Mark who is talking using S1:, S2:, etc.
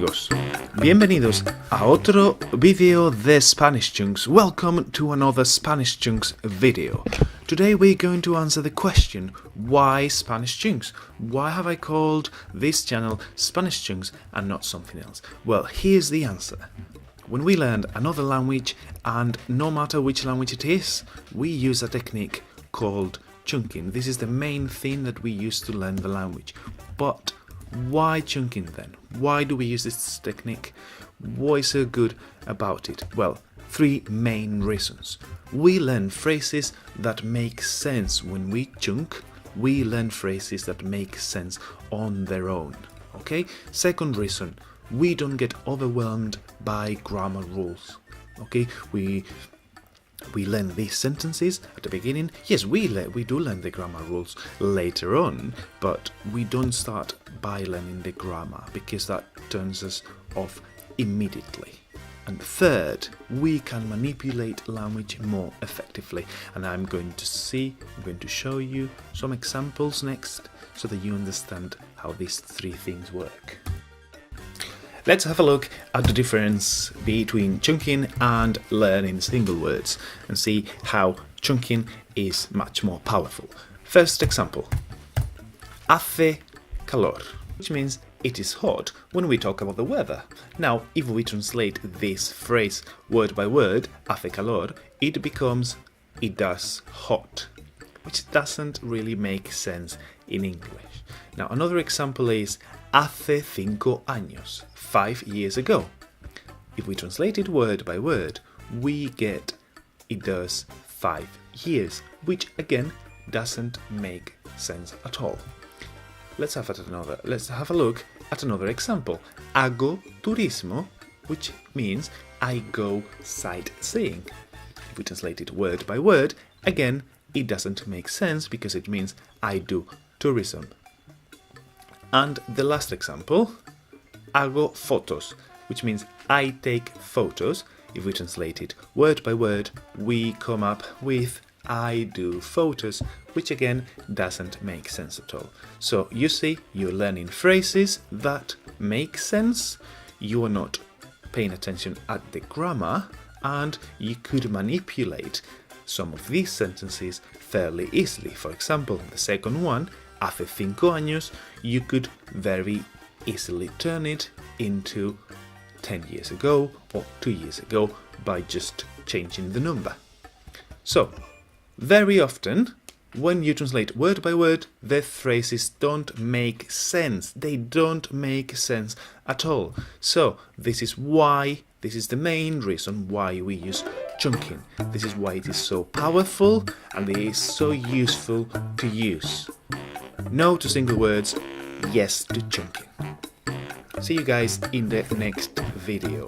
S1: amigos, bienvenidos a otro video de Spanish Chunks. Welcome to another Spanish Chunks video. Today we're going to answer the question, why Spanish Chunks? Why have I called this channel Spanish Chunks and not something else? Well, here's the answer. When we learn another language, and no matter which language it is, we use a technique called chunking. This is the main thing that we use to learn the language. But why chunking then? Why do we use this technique? What is so good about it? Well, three main reasons. We learn phrases that make sense when we chunk. We learn phrases that make sense on their own. Okay? Second reason, we don't get overwhelmed by grammar rules. Okay? We learn these sentences at the beginning. Yes, we do learn the grammar rules later on, but we don't start by learning the grammar because that turns us off immediately. And third, we can manipulate language more effectively. And I'm going to show you some examples next so that you understand how these three things work. Let's have a look at the difference between chunking and learning single words and see how chunking is much more powerful. First example, hace calor, which means it is hot when we talk about the weather. Now, if we translate this phrase word by word, hace calor, it becomes it does hot, which doesn't really make sense in English. Now, another example is hace 5 años, 5 years ago. If we translate it word by word, we get it does 5 years, which again doesn't make sense at all. Let's have a look at another example. Hago turismo, which means I go sightseeing. If we translate it word by word, again it doesn't make sense because it means I do tourism. And the last example, hago fotos, which means I take photos. If we translate it word by word, we come up with I do photos, which again doesn't make sense at all. So you see, you're learning phrases that make sense, you are not paying attention at the grammar, and you could manipulate some of these sentences fairly easily. For example, the second one, hace 5 años, you could very easily turn it into 10 years ago or 2 years ago by just changing the number. So, very often, when you translate word by word, the phrases don't make sense. They don't make sense at all. So, this is the main reason why we use chunking. This is why it is so powerful and it is so useful to use. No to single words, yes to chunking. See you guys in the next video.